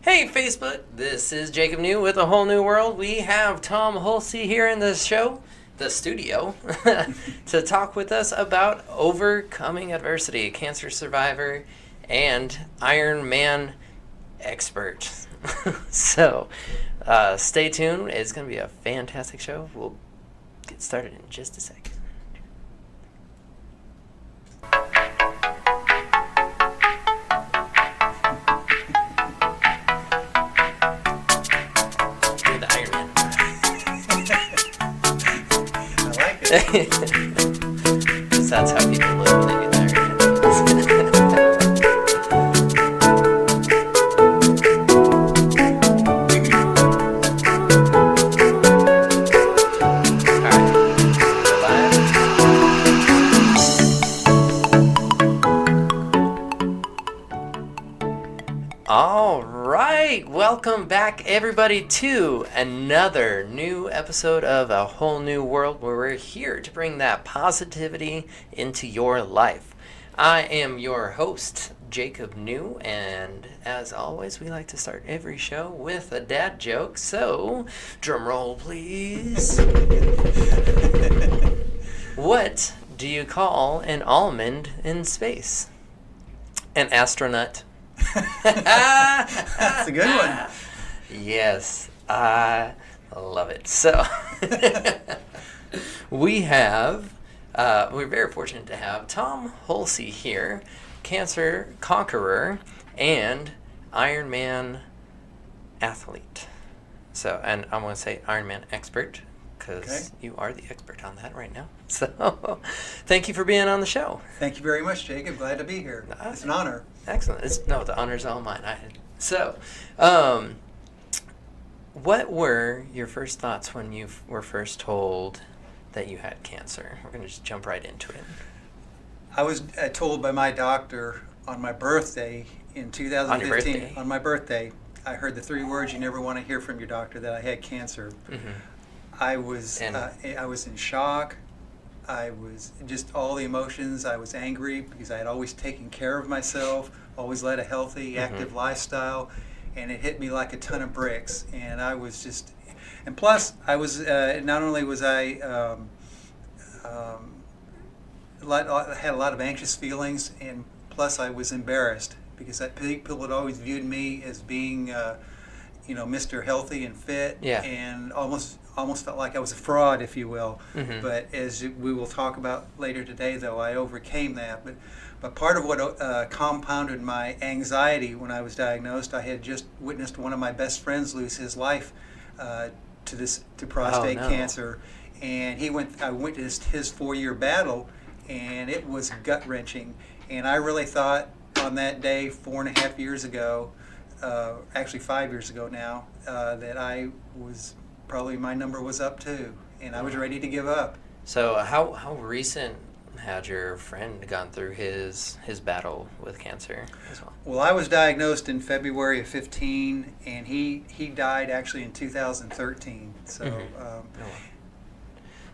Hey Facebook, this is Jacob New with A Whole New World. We have Tom Hulsey here in the show, the studio, to talk with us about overcoming adversity, cancer survivor, and Ironman expert. So, stay tuned. It's going to be a fantastic show. We'll get started in just a second. You're the Iron Man. I like it. 'Cause that's how people look when they do the Iron Man. All right, welcome back everybody to another new episode of A Whole New World, where we're here to bring that positivity into your life. I am your host, Jacob New, and as always, we like to start every show with a dad joke. So, drum roll, please. What do you call an almond in space? An astronaut. That's a good one. Yes, I love it. So, we're very fortunate to have Tom Hulsey here, cancer conqueror and Ironman athlete. So, and I'm going to say Ironman expert, because you are the expert on that right now. So, thank you for being on the show. Thank you very much, Jacob. Glad to be here. It's an honor. Excellent. The honor's all mine. What were your first thoughts when you were first told that you had cancer? We're going to just jump right into it. I was told by my doctor on my birthday in 2015. On your birthday? On my birthday, I heard the three words you never want to hear from your doctor, that I had cancer. Mm-hmm. I was in shock. I was just all the emotions. I was angry because I had always taken care of myself, always led a healthy, active lifestyle, and it hit me like a ton of bricks. And I was just, and plus I was, not only was I, had a lot of anxious feelings, and plus I was embarrassed because people had always viewed me as being, Mr. Healthy and fit, and almost felt like I was a fraud, if you will. Mm-hmm. But as we will talk about later today, though, I overcame that. But part of what compounded my anxiety when I was diagnosed, I had just witnessed one of my best friends lose his life to prostate cancer, and I witnessed his 4-year battle, and it was gut-wrenching. And I really thought on that day 4.5 years ago, actually 5 years ago now, that I was probably my number was up too, and I was ready to give up. So how recent had your friend gone through his battle with cancer as well? Well, I was diagnosed in February of 15, and he died actually in 2013. So,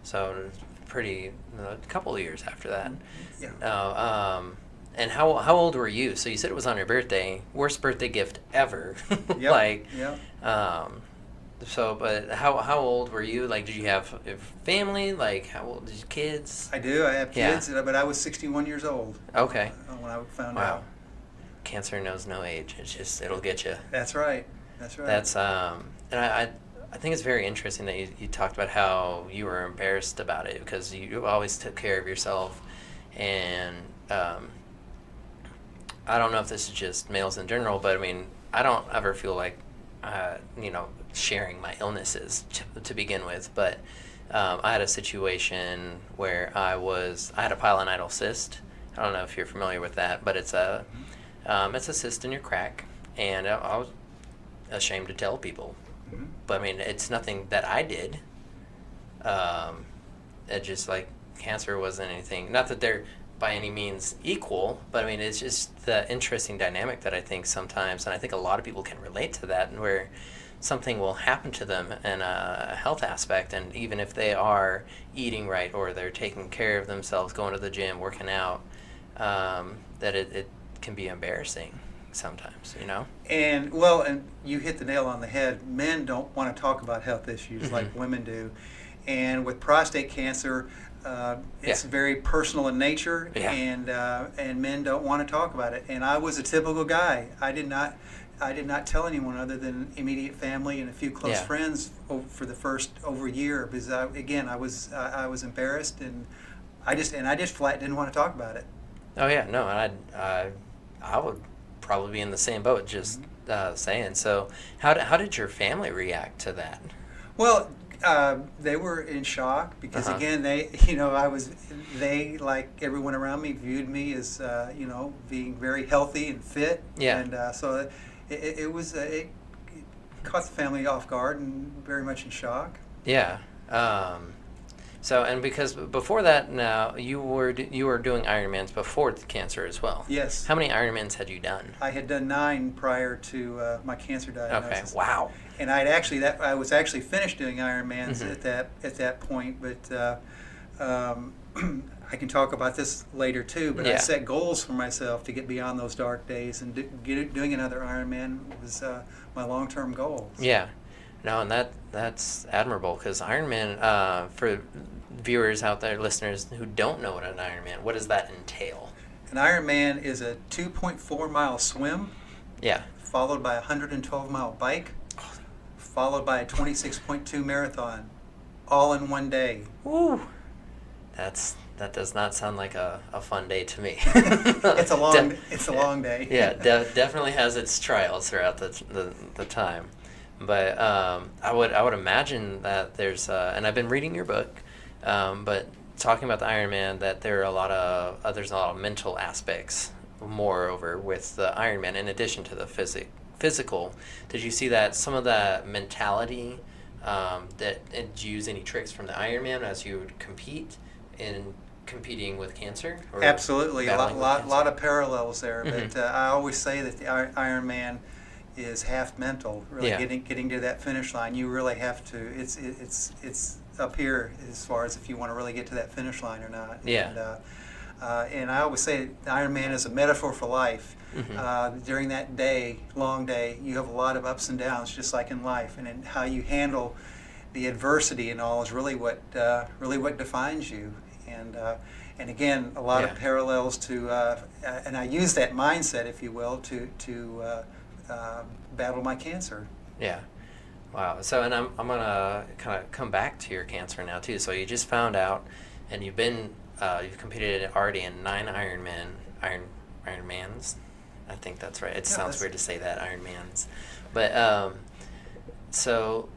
so pretty a couple of years after that. Yeah. And how old were you? So you said it was on your birthday. Worst birthday gift ever. Yep. So, but how old were you? Like, did you have a family? Like, how old? Did you kids? I do. I have kids, but I was 61 years old. Okay. When I found out. Cancer knows no age. It'll get you. That's right. And I think it's very interesting that you talked about how you were embarrassed about it because you always took care of yourself, and I don't know if this is just males in general, but I mean, I don't ever feel like sharing my illnesses to begin with, but I had a situation where I had a pilonidal cyst. I don't know if you're familiar with that, but it's a cyst in your crack, and I was ashamed to tell people. Mm-hmm. But I mean, it's nothing that I did. It just like cancer wasn't anything. Not that they're by any means equal, but I mean, it's just the interesting dynamic that I think sometimes, and I think a lot of people can relate to that, where something will happen to them in a health aspect, and even if they are eating right or they're taking care of themselves, going to the gym, working out, that it can be embarrassing sometimes, And you hit the nail on the head. Men don't want to talk about health issues like women do. And with prostate cancer, it's very personal in nature, and men don't want to talk about it. And I was a typical guy. I did not tell anyone other than immediate family and a few close friends for the first over a year, because I was embarrassed, and I just flat didn't want to talk about it. Oh yeah, no, and I would probably be in the same boat, just saying. So how did your family react to that? Well, they were in shock because again, they like everyone around me viewed me as being very healthy and fit. Yeah. And so it caught the family off guard and very much in shock. Yeah. So, and because before that, now you were doing Ironmans before the cancer as well. Yes. How many Ironmans had you done? I had done 9 prior to my cancer diagnosis. Okay. Wow. And I was actually finished doing Ironmans at that point, but I can talk about this later too. But I set goals for myself to get beyond those dark days, and doing another Ironman was my long-term goal. Yeah. No, and that's admirable, because Ironman, for viewers out there, listeners who don't know what an Ironman, what does that entail? An Ironman is a 2.4-mile swim, followed by a 112-mile bike, followed by a 26.2 marathon, all in one day. Woo! That does not sound like a fun day to me. It's a long day. Yeah, definitely has its trials throughout the time. But I would imagine that there's and I've been reading your book, but talking about the Ironman, that there's a lot of mental aspects moreover with the Ironman in addition to the physical. Did you see that some of the mentality did you use any tricks from the Ironman as you would compete in competing with cancer? Or absolutely, a lot of parallels there. But I always say that the Ironman is half mental. Really, getting to that finish line, you really have to. It's up here as far as if you want to really get to that finish line or not. Yeah. And I always say the Ironman is a metaphor for life. During that long day, you have a lot of ups and downs, just like in life, and how you handle the adversity and all is really what defines you. And again, a lot of parallels to, and I use that mindset, if you will, to battle my cancer. Yeah. Wow. So, and I'm gonna kind of come back to your cancer now too. So you just found out, and you've competed already in 9 Ironmans. I think that's right. It sounds weird to say that, Ironmans. But so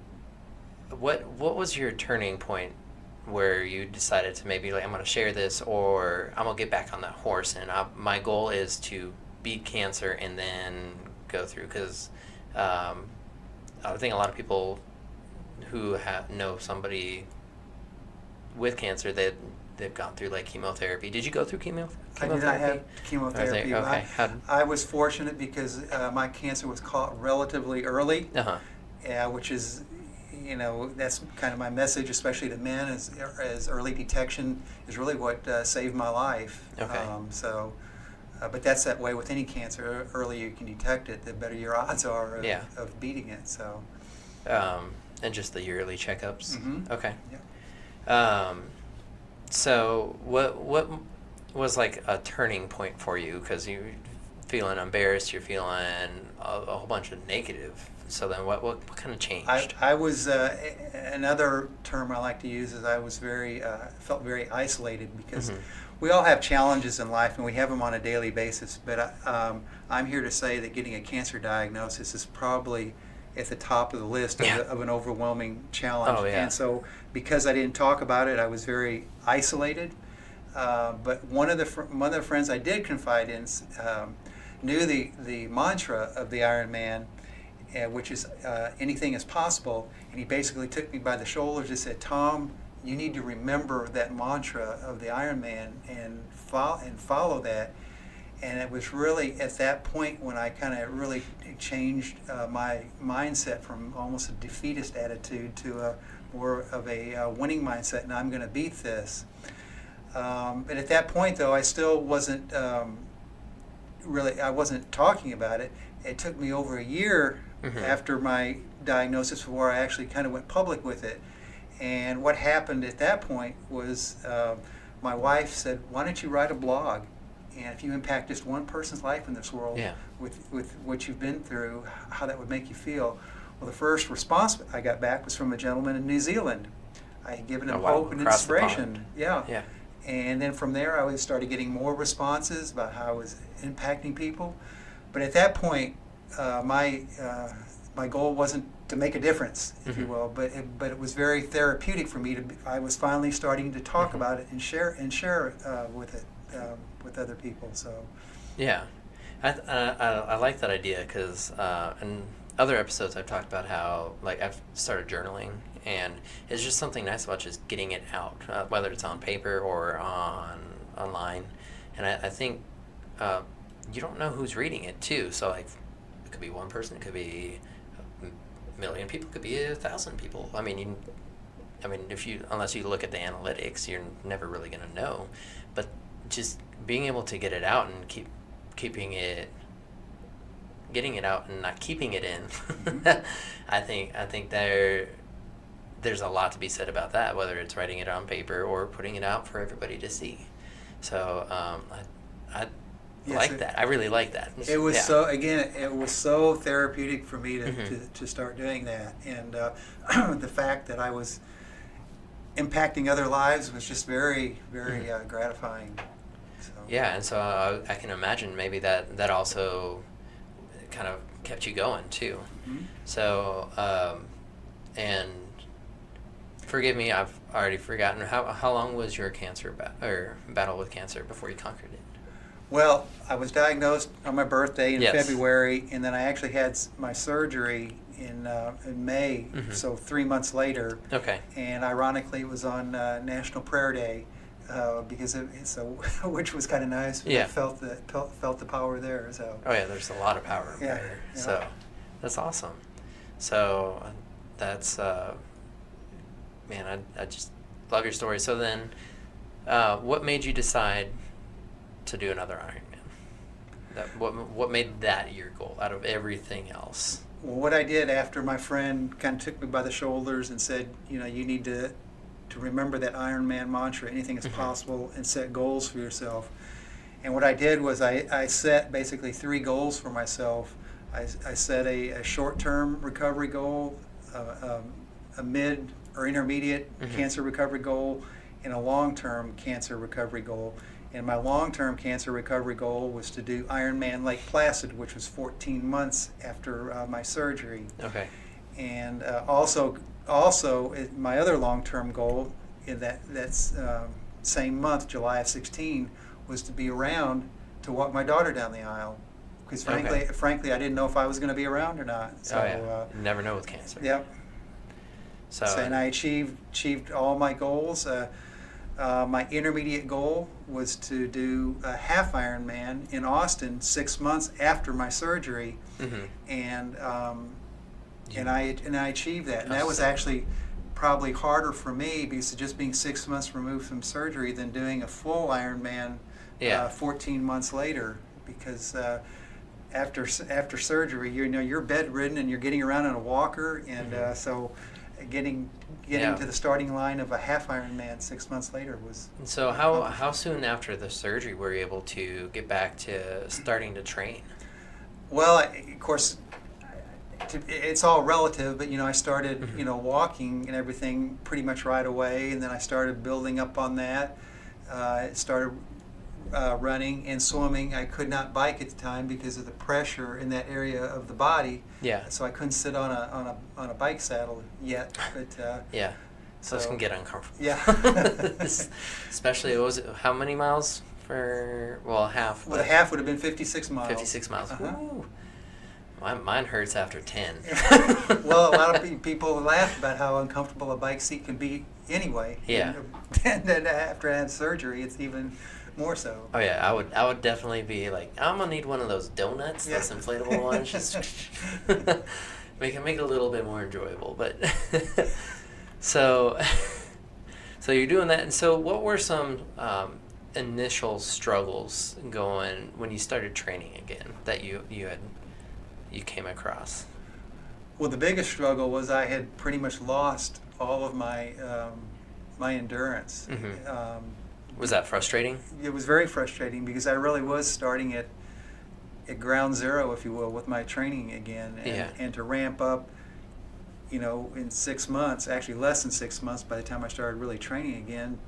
what was your turning point where you decided to maybe, like, I'm going to share this, or I'm going to get back on that horse, and my goal is to beat cancer and then go through? Because I think a lot of people who know somebody with cancer, they've gone through like chemotherapy. Did you go through chemotherapy? I did not have chemotherapy. Okay. I was fortunate because my cancer was caught relatively early, which is, that's kind of my message, especially to men, as early detection is really what saved my life. Okay. But that's that way with any cancer. The earlier you can detect it, the better your odds are of beating it. So. And just the yearly checkups. Mm-hmm. Okay. Yeah. So what was like a turning point for you? Because you're feeling embarrassed, you're feeling a whole bunch of negative. So then what kind of changed? I was, another term I like to use is I was felt very isolated, because we all have challenges in life and we have them on a daily basis. But I'm here to say that getting a cancer diagnosis is probably at the top of the list of an overwhelming challenge. Oh, yeah. And so because I didn't talk about it, I was very isolated. But one of the friends I did confide in knew the mantra of the Ironman, which is anything is possible. And he basically took me by the shoulders and said, "Tom, you need to remember that mantra of the Ironman and follow that." And it was really at that point when I kind of really changed my mindset from almost a defeatist attitude to more of a winning mindset, and I'm going to beat this. But at that point, though, I still wasn't really, I wasn't talking about it. It took me over a year after my diagnosis before I actually kind of went public with it. And what happened at that point was my wife said, "Why don't you write a blog? And if you impact just one person's life in this world with what you've been through, how that would make you feel." Well, the first response I got back was from a gentleman in New Zealand. I had given him hope and inspiration. Yeah. And then from there, I started getting more responses about how I was impacting people. But at that point, my goal wasn't to make a difference, if you will, but it was very therapeutic for me. I was finally starting to talk about it and share with other people. So yeah, I like that idea because in other episodes I've talked about how like I've started journaling, and it's just something nice about just getting it out, whether it's on paper or online. And I think you don't know who's reading it too. So like it could be one person, it could be a million people, it could be 1,000 people. I mean, unless you look at the analytics, you're never really going to know. But just being able to get it out and getting it out and not keeping it in, I think there's a lot to be said about that, whether it's writing it on paper or putting it out for everybody to see. So I like that. I really like that. It was it was so therapeutic for me to start doing that, and the fact that I was impacting other lives was just very, very gratifying. So. Yeah, and so I can imagine maybe that also kind of kept you going too. So and forgive me, I've already forgotten how long was your battle with cancer before you conquered it? Well, I was diagnosed on my birthday in February, and then I actually had my surgery in May, so 3 months later. Okay. And ironically, it was on National Prayer Day, because which was kind of nice. Yeah. I felt the power there. So. Oh yeah, there's a lot of power in prayer. Yeah. So that's awesome. So that's man, I just love your story. So then, what made you decide to do another Ironman? What made that your goal out of everything else? Well, what I did after my friend kind of took me by the shoulders and said, you need to remember that Ironman mantra, anything is possible, and set goals for yourself. And what I did was I set basically 3 goals for myself. I set a short-term recovery goal, a mid or intermediate cancer recovery goal, and a long-term cancer recovery goal. And my long-term cancer recovery goal was to do Ironman Lake Placid, which was 14 months after my surgery. Okay. And also my other long-term goal in that's same month, July of 16, was to be around to walk my daughter down the aisle. Because frankly, I didn't know if I was going to be around or not. So, you never know with cancer. Yep. So and I achieved all my goals. My intermediate goal was to do a half Ironman in Austin 6 months after my surgery, and I achieved that. And that was actually probably harder for me because of just being 6 months removed from surgery than doing a full Ironman 14 months later. Because after surgery, you're bedridden and you're getting around in a walker, and so getting to the starting line of a half Ironman 6 months later was. So how soon after the surgery were you able to get back to starting to train? Well, of course, it's all relative, but I started walking and everything pretty much right away, and then I started building up on that. Started running and swimming. I could not bike at the time because of the pressure in that area of the body. Yeah. So I couldn't sit on a bike saddle yet. But yeah. So this can get uncomfortable. Yeah. Especially, how many miles for half? Well, the half would have been 56 miles. 56 miles. Ooh. Mine hurts after 10. Well, a lot of people laugh about how uncomfortable a bike seat can be anyway. Yeah. And then after I had surgery, it's even more so. Oh yeah, I would definitely be like, I'm gonna need one of those donuts, those inflatable ones, just make it a little bit more enjoyable. But so you're doing that, and so what were some initial struggles going when you started training again that you came across? Well, the biggest struggle was I had pretty much lost all of my my endurance. Mm-hmm. Was that frustrating? It was very frustrating because I really was starting at ground zero, if you will, with my training again, and to ramp up, in 6 months, actually less than 6 months, by the time I started really training again,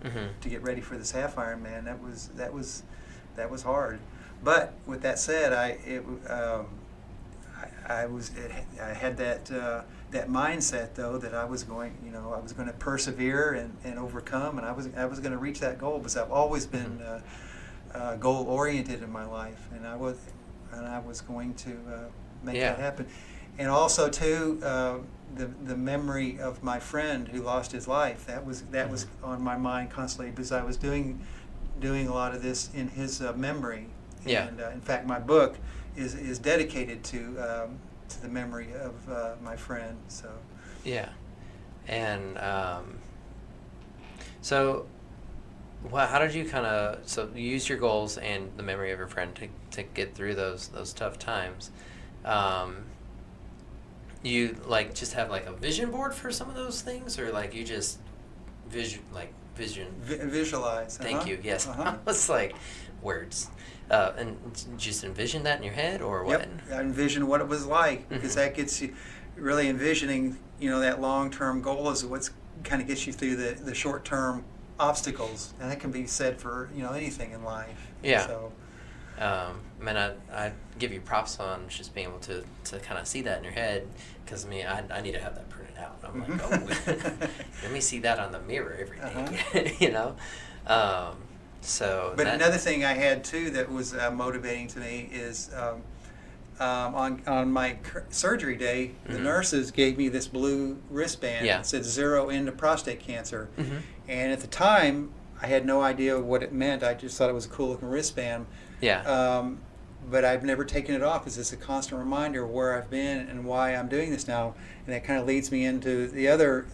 mm-hmm. to get ready for this half Ironman, that was hard. But with that said, I had that mindset though that I was going to persevere and overcome, and I was going to reach that goal because I've always been goal oriented in my life, and I was going to make that happen. And also too, the memory of my friend who lost his life, that was on my mind constantly because I was doing a lot of this in his memory. Yeah. And in fact, my book is dedicated to the memory of my friend. So. Yeah, and so, how did you you use your goals and the memory of your friend to get through those tough times? You just have a vision board for some of those things, or you just vision. Visualize. Thank you. Yes, it's words. And just envision that in your head, or what? Yep. I envision what it was like, because that gets you really envisioning. That long-term goal is what's kind of gets you through the short-term obstacles, and that can be said for anything in life. Yeah. So. I give you props on just being able to kind of see that in your head, because I need to have that printed out. I'm like, oh, let me see that on the mirror every day, So. But another thing I had too that was motivating to me is on my surgery day, the nurses gave me this blue wristband that said 0 into prostate cancer, and at the time I had no idea what it meant. I just thought it was a cool looking wristband. Yeah. But I've never taken it off because it's a constant reminder of where I've been and why I'm doing this now. And that kind of leads me into the other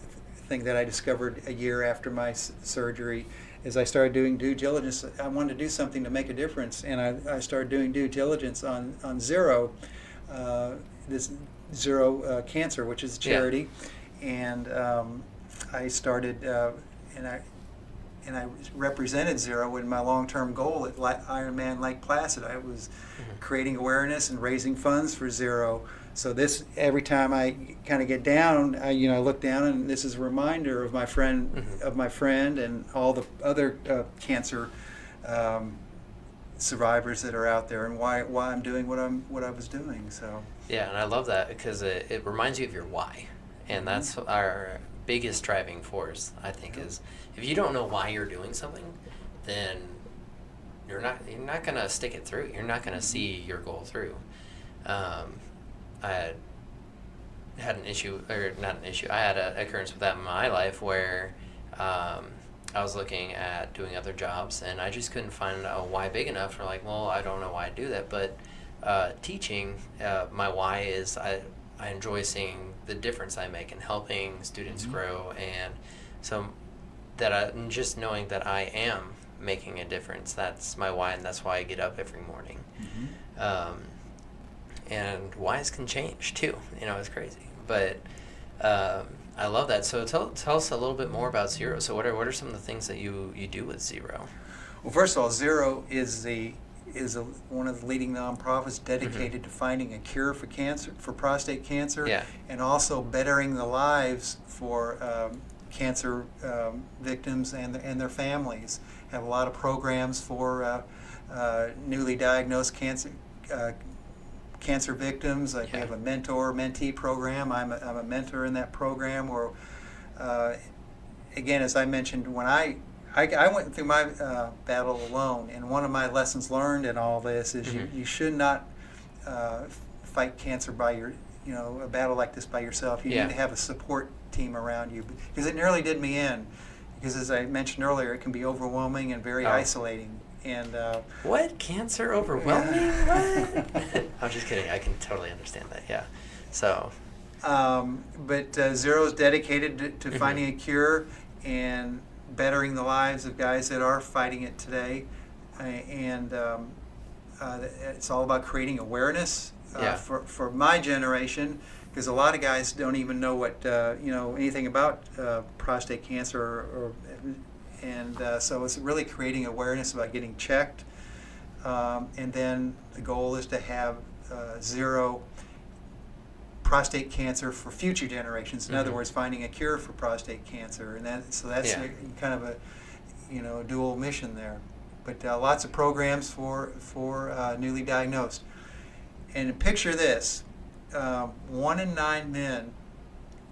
thing that I discovered a year after my surgery. Is I started doing due diligence. I wanted to do something to make a difference, and I started doing due diligence on Zero, this Zero Cancer, which is a charity, and I started and I represented Zero in my long-term goal at Ironman Lake Placid. I was creating awareness and raising funds for Zero. So this, every time I kind of get down, I look down, and this is a reminder of my friend, and all the other cancer survivors that are out there, and why I'm doing what I was doing. So. Yeah, and I love that because it reminds you of your why, and that's our biggest driving force, I think, is if you don't know why you're doing something, then you're not gonna stick it through. You're not gonna see your goal through. I had an issue, or not an issue. I had an occurrence with that in my life where I was looking at doing other jobs, and I just couldn't find a why big enough for I don't know why I do that. But teaching, my why is I enjoy seeing the difference I make in helping students grow, and so just knowing that I am making a difference, that's my why, and that's why I get up every morning. And whys can change too, it's crazy, but I love that. So tell us a little bit more about Zero. So what are some of the things that you do with Zero? Well, first of all, Zero is one of the leading nonprofits dedicated to finding a cure for cancer, for prostate cancer, and also bettering the lives for cancer victims and their families. Have a lot of programs for newly diagnosed cancer victims. We have a mentor-mentee program. I'm a mentor in that program. Where, again, as I mentioned, when I went through my battle alone, and one of my lessons learned in all this is you should not fight cancer by a battle like this by yourself. You need to have a support team around you, because it nearly did me in. Because as I mentioned earlier, it can be overwhelming and very isolating. And what? Cancer overwhelming? What? I'm just kidding. I can totally understand that. Yeah. So. But Zero is dedicated to finding a cure, and bettering the lives of guys that are fighting it today, and it's all about creating awareness for my generation, because a lot of guys don't even know what anything about prostate cancer, and so it's really creating awareness about getting checked, and then the goal is to have zero prostate cancer for future generations. In other words, finding a cure for prostate cancer, and that's kind of a dual mission there. But lots of programs for newly diagnosed. And picture this: 1 in 9 men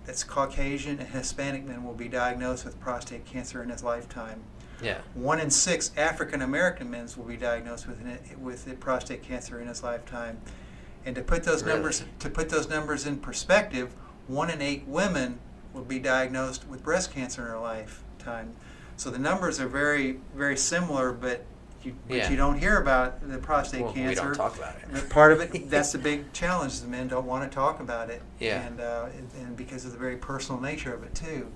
that's Caucasian and Hispanic men will be diagnosed with prostate cancer in his lifetime. Yeah. 1 in 6 African American men will be diagnosed with prostate cancer in his lifetime. And to put those numbers in perspective, 1 in 8 women will be diagnosed with breast cancer in their lifetime. So the numbers are very, very similar, but you don't hear about the prostate cancer. We don't talk about it. But part of it, that's the big challenge. The men don't want to talk about it, and because of the very personal nature of it too.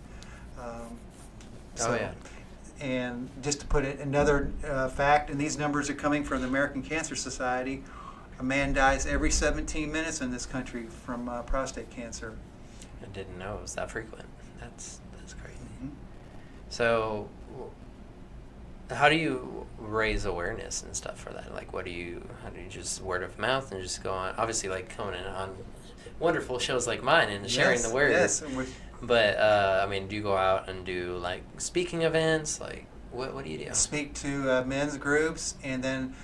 And just to put it, another fact, and these numbers are coming from the American Cancer Society. A man dies every 17 minutes in this country from prostate cancer. I didn't know it was that frequent. That's crazy. Mm-hmm. So, how do you raise awareness and stuff for that? Like, how do you just word of mouth and just go on? Obviously, like coming in on wonderful shows like mine and sharing the word. Yes. But I mean, do you go out and do like speaking events? Like, what do you do? Speak to men's groups, and then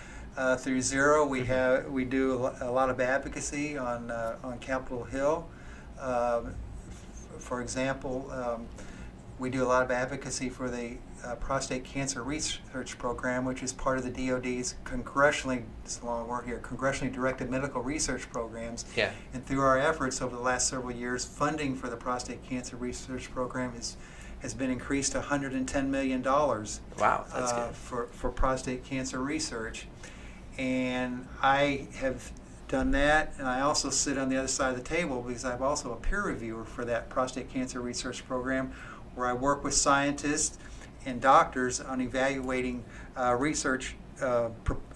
through Zero, we do a lot of advocacy on Capitol Hill. For example, we do a lot of advocacy for the prostate cancer research program, which is part of the DoD's congressionally directed medical research programs. Yeah. And through our efforts over the last several years, funding for the prostate cancer research program has been increased to $110 million. Wow, that's good. For prostate cancer research. And I have done that, and I also sit on the other side of the table because I'm also a peer reviewer for that prostate cancer research program, where I work with scientists and doctors on evaluating research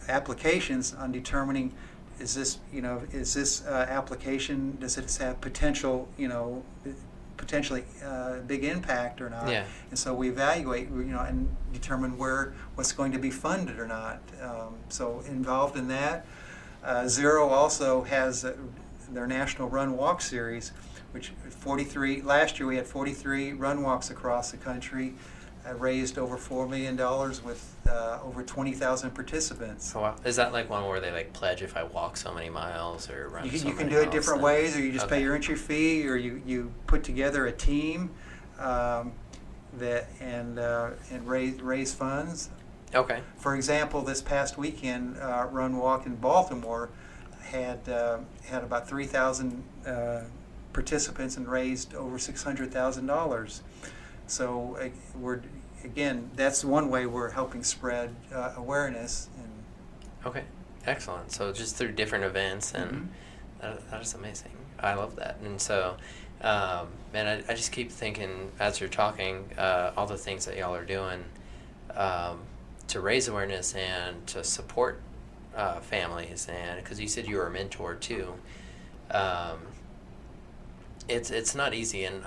applications on determining is this application, does it have potentially big impact or not? Yeah. And so we evaluate, and determine what's going to be funded or not. So involved in that. Zero also has their National Run Walk Series, which last year we had 43 run walks across the country, raised over $4 million with over 20,000 participants. Oh, wow. Is that like one where they like pledge if I walk so many miles or run You can do it different ways, or you just pay your entry fee, or you put together a team and raise funds. Okay. For example, this past weekend, Run Walk in Baltimore had about 3,000 participants and raised over $600,000. So that's one way we're helping spread awareness. Okay, excellent. So just through different events, and that is amazing. I love that. And so, man, I just keep thinking as you're talking, all the things that y'all are doing to raise awareness and to support families, and because you said you were a mentor too. It's not easy, and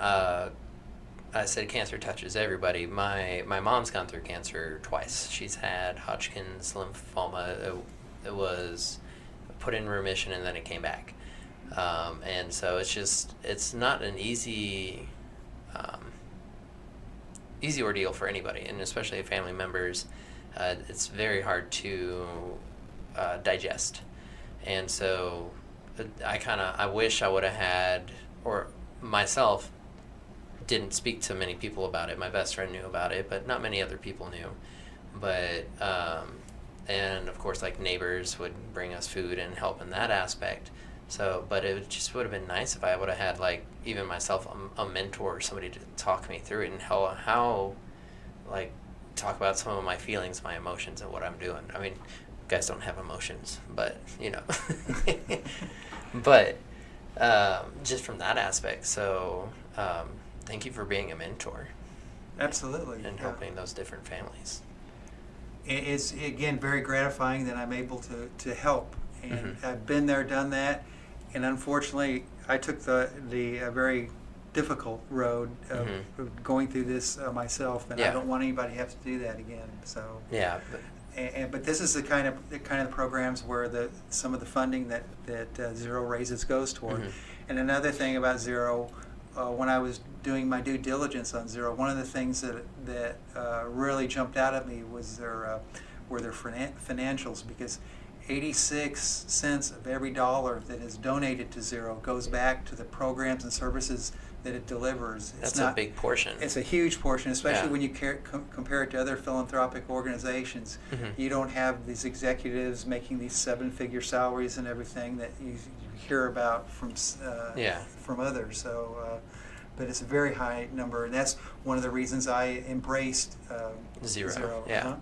I said cancer touches everybody. My mom's gone through cancer twice. She's had Hodgkin's lymphoma. It was put in remission and then it came back. And so it's not an easy ordeal for anybody, and especially family members. It's very hard to digest. And so I wish I would have had, or myself didn't speak to many people about it. My best friend knew about it, but not many other people knew. But and of course, like neighbors would bring us food and help in that aspect. So, but it just would have been nice if I would have had, like, even myself a mentor or somebody to talk me through it and how like talk about some of my feelings, my emotions, and what I'm doing. I mean, guys don't have emotions, but but just from that aspect. So thank you for being a mentor. Absolutely. And helping those different families. It's, again, very gratifying that I'm able to help. And I've been there, done that. And unfortunately, I took the very difficult road of going through this myself, and I don't want anybody to have to do that again. So but this is the kind of programs where some of the funding that Zero raises goes toward. And another thing about Zero, when I was doing my due diligence on Zero, one of the things that really jumped out at me was their financials, because 86 cents of every dollar that is donated to Zero goes back to the programs and services that it delivers. That's a big portion. It's a huge portion, especially when you compare it to other philanthropic organizations. You don't have these executives making these 7-figure salaries and everything that you hear about from others. So, but it's a very high number, and that's one of the reasons I embraced Zero. Yeah.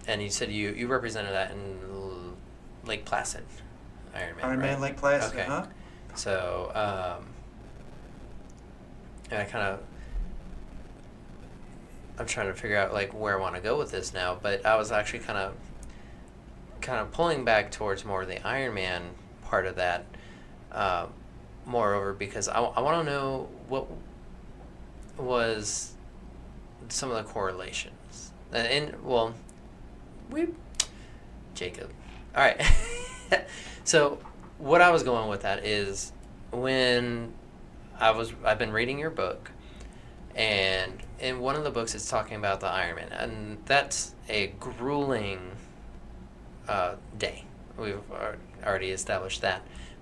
And you said you represented that in Lake Placid, Ironman, right? Lake Placid, okay. So, and I'm trying to figure out like where I want to go with this now, but I was actually kind of pulling back towards more of the Ironman part of that, moreover, because I want to know what was some of the correlations. Jacob. All right. So what I was going with that is when I've been reading your book, and in one of the books it's talking about the Ironman, and that's a grueling day. We've already established that.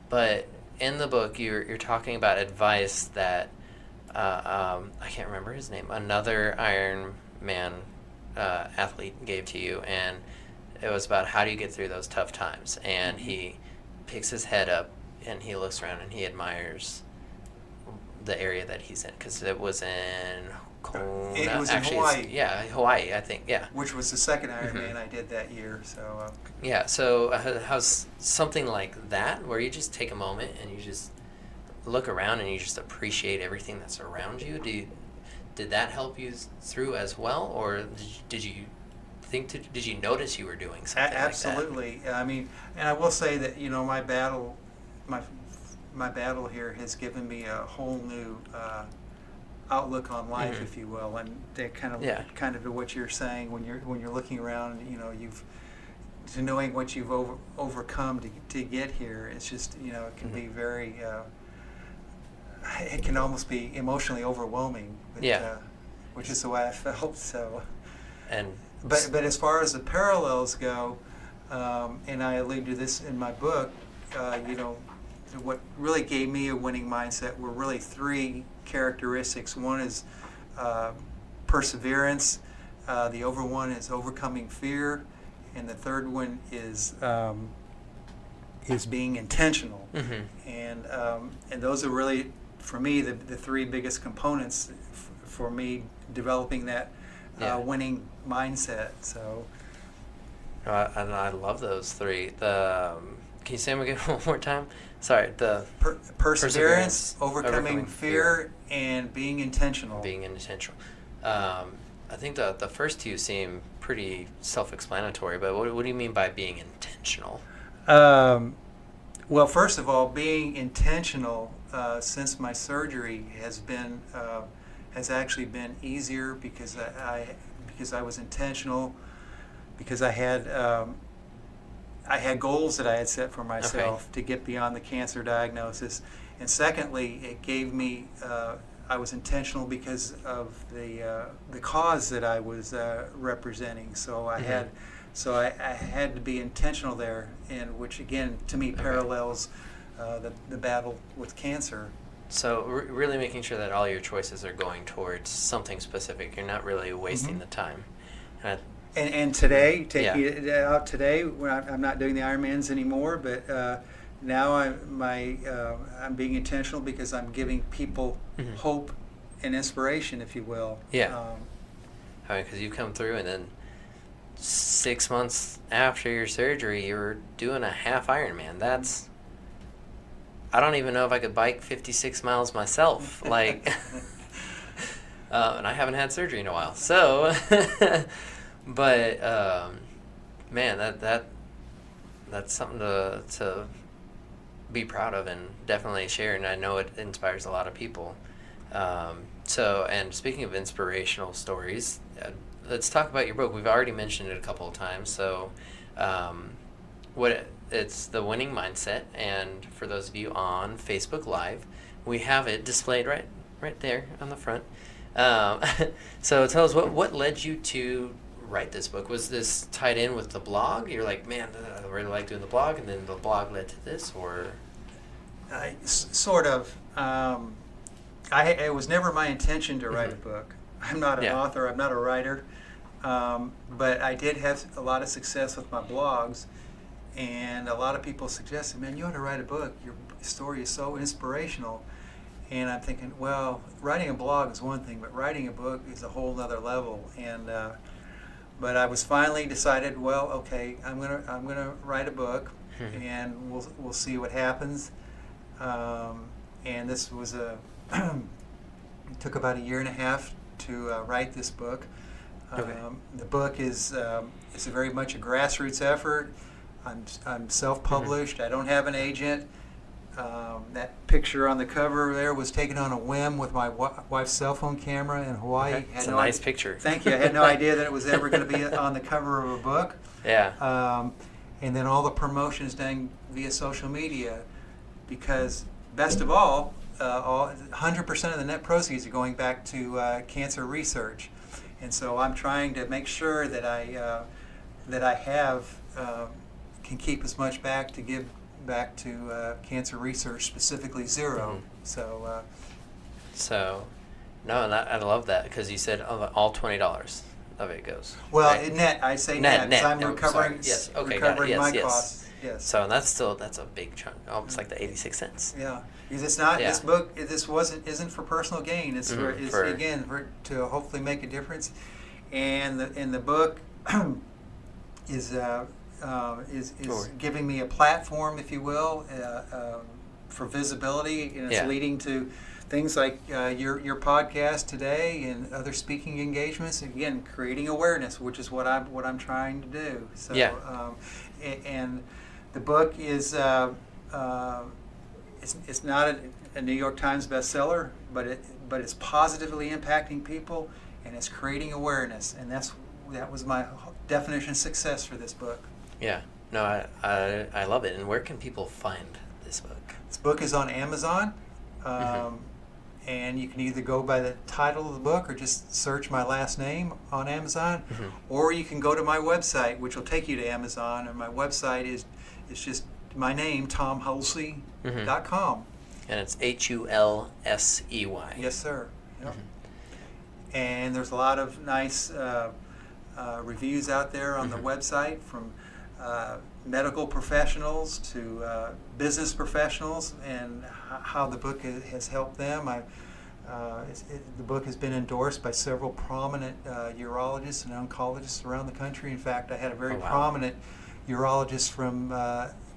But in the book you're talking about advice that I can't remember his name, another Ironman athlete gave to you, and it was about how do you get through those tough times. And he picks his head up and he looks around and he admires the area that he's in, because it was in Kona. It was in Hawaii. Hawaii, I think. Yeah, which was the second Ironman I did that year. So so how's something like that, where you just take a moment and you just look around and you just appreciate everything that's around you? Did that help you through as well, or did you notice you were doing something absolutely like that? I mean, and I will say that my battle here has given me a whole new outlook on life, if you will, and that kind of what you're saying when you're looking around, to knowing what you've overcome to get here. It's just it can be very it can almost be emotionally overwhelming, which is the way I felt. So, but as far as the parallels go, and I allude to this in my book, what really gave me a winning mindset were really 3 characteristics. One is perseverance. The other one is overcoming fear, and the third one is being intentional. And those are really, for me, the 3 biggest components for me developing that winning mindset. So, and I love those 3. Can you say them again one more time? Sorry. The perseverance, overcoming fear, and being intentional. Being intentional. I think the first 2 seem pretty self-explanatory, but what do you mean by being intentional? Well, first of all, being intentional since my surgery has actually been easier because I was intentional, because I had goals that I had set for myself to get beyond the cancer diagnosis, and secondly, it gave me. I was intentional because of the cause that I was representing. So I had to be intentional there, and which again to me parallels the battle with cancer. So really making sure that all your choices are going towards something specific. You're not really wasting the time. And today, taking it out today, when I'm not doing the Ironmans anymore, but now I'm being intentional because I'm giving people hope and inspiration, if you will. Yeah. Because you come through, and then 6 months after your surgery, you were doing a half Ironman. That's, I don't even know if I could bike 56 miles myself. Like, And I haven't had surgery in a while. So, but man, that's something to be proud of and definitely share. And I know it inspires a lot of people. So, and speaking of inspirational stories, let's talk about your book. We've already mentioned it a couple of times. So, it's The Winning Mindset, and for those of you on Facebook Live, we have it displayed right there on the front. So tell us what led you to write this book. Was this tied in with the blog? You're like, man, I really like doing the blog, and then the blog led to this, or? Sort of. It was never my intention to write a book. I'm not an author. I'm not a writer. But I did have a lot of success with my blogs, and a lot of people suggested, man, you ought to write a book. Your story is so inspirational. And I'm thinking, well, writing a blog is one thing, but writing a book is a whole other level. And but I was finally decided, well, okay, I'm gonna write a book, and we'll see what happens. And this was it took about a year and a half to write this book. The book is very much a grassroots effort. I'm self-published. I don't have an agent. That picture on the cover there was taken on a whim with my wife's cell phone camera in Hawaii. Okay. It's a nice picture. Thank you. I had no idea that it was ever going to be on the cover of a book. Yeah. And then all the promotion is done via social media, because best of all, 100% of the net proceeds are going back to cancer research. And so I'm trying to make sure that I can keep as much back to give back to cancer research, specifically zero. So, no, and I love that, because you said all $20 of it goes. Well, right? Net, I say net, because I'm recovering. Yes, okay, recovering my yes. costs. Yes. So that's a big chunk, almost like the 86 cents. Yeah, because it's not this book. This isn't for personal gain. It's for to hopefully make a difference. And the book is giving me a platform, if you will, for visibility, and it's leading to things like your podcast today and other speaking engagements. Again, creating awareness, which is what I'm trying to do. So, and the book is it's not a New York Times bestseller, but it's positively impacting people, and it's creating awareness, and that was my definition of success for this book. Yeah, no, I love it. And where can people find this book? This book is on Amazon, and you can either go by the title of the book or just search my last name on Amazon, or you can go to my website, which will take you to Amazon. And my website is just my name, TomHulsey.com. And it's Hulsey. Yes, sir. Yep. And there's a lot of nice reviews out there on the website, from medical professionals to business professionals, and how the book has helped them. The book has been endorsed by several prominent urologists and oncologists around the country. In fact, I had a very prominent urologist from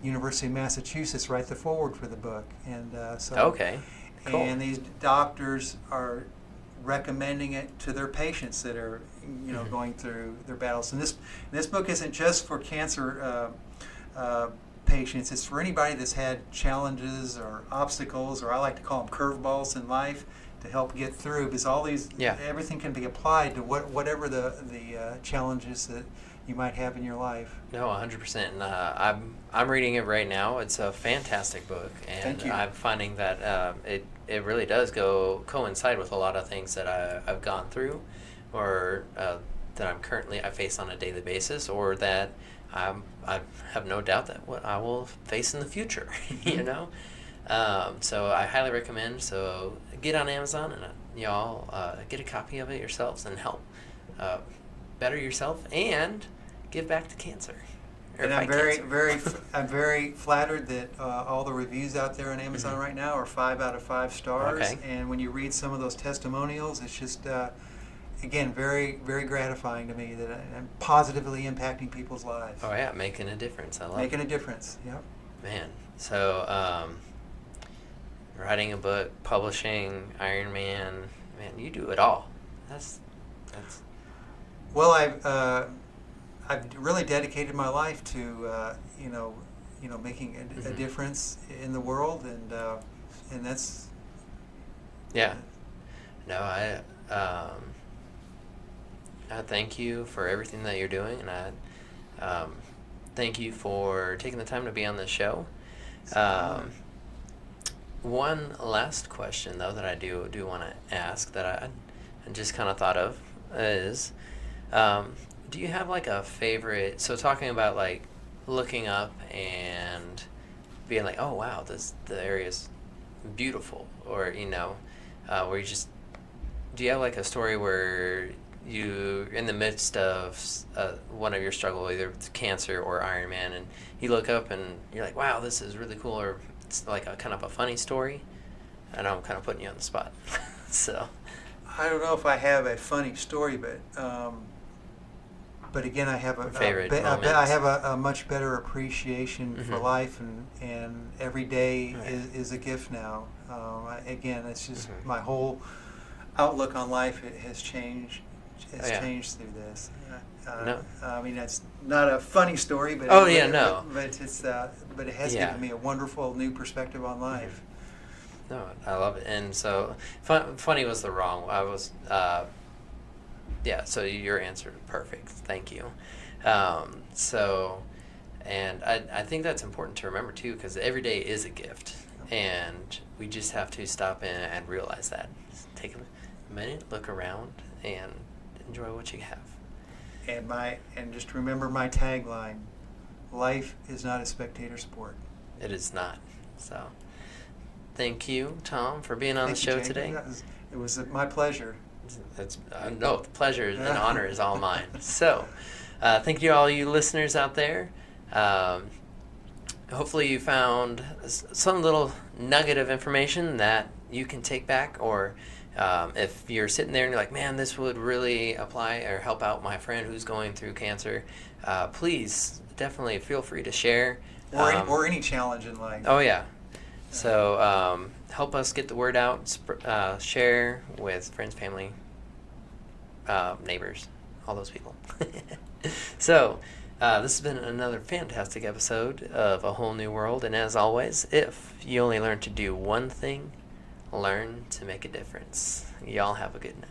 University of Massachusetts write the foreword for the book, and cool. And these doctors are recommending it to their patients that are going through their battles. And this book isn't just for cancer patients. It's for anybody that's had challenges or obstacles, or I like to call them curveballs in life, to help get through, because all these everything can be applied to whatever the challenges that you might have in your life. No, 100%. And I'm reading it right now. It's a fantastic book, and Thank you. I'm finding that it really does coincide with a lot of things that I've gone through, or that I face on a daily basis, or that I have no doubt that what I will face in the future. So I highly recommend. So get on Amazon and y'all get a copy of it yourselves and help better yourself and give back to cancer. And I'm very flattered that all the reviews out there on Amazon right now are 5 out of 5 stars. Okay. And when you read some of those testimonials, it's just again very, very gratifying to me that I'm positively impacting people's lives. Oh yeah, making a difference. I love making a difference. Yep. Man, so writing a book, publishing, Ironman, man, you do it all. That's. Well, I've really dedicated my life to making a difference in the world, and that's. Yeah. No, I thank you for everything that you're doing, and I thank you for taking the time to be on this show. One last question, though, that I do want to ask that I just kind of thought of is, do you have like a favorite? So talking about like looking up and being like, oh wow, the area's beautiful, or where you just, do you have like a story where you in the midst of one of your struggle, either with cancer or Ironman, and you look up and you're like, wow, this is really cool, or it's like a kind of a funny story? I know I'm kind of putting you on the spot. So I don't know if I have a funny story, but again, I have I have a much better appreciation for life, and every day is a gift now. Again, it's just my whole outlook on life has changed. Changed through this. No. I mean, that's not a funny story, but but it has given me a wonderful new perspective on life. No, I love it. And so funny was the wrong. I was so your answer is perfect. Thank you. And I think that's important to remember too, because every day is a gift, and we just have to stop and realize that. Just take a minute, look around, and enjoy what you have. And just remember my tagline: life is not a spectator sport. It is not. So thank you, Tom, for being on the show today. It was my pleasure. No, the pleasure and honor is all mine. So thank you to all you listeners out there. Hopefully you found some little nugget of information that you can take back, or if you're sitting there and you're like, man, this would really apply or help out my friend who's going through cancer, please definitely feel free to share. Or any challenge in life. Oh, yeah. So help us get the word out, share with friends, family, neighbors, all those people. So this has been another fantastic episode of A Whole New World. And as always, if you only learn to do one thing, learn to make a difference. Y'all have a good night.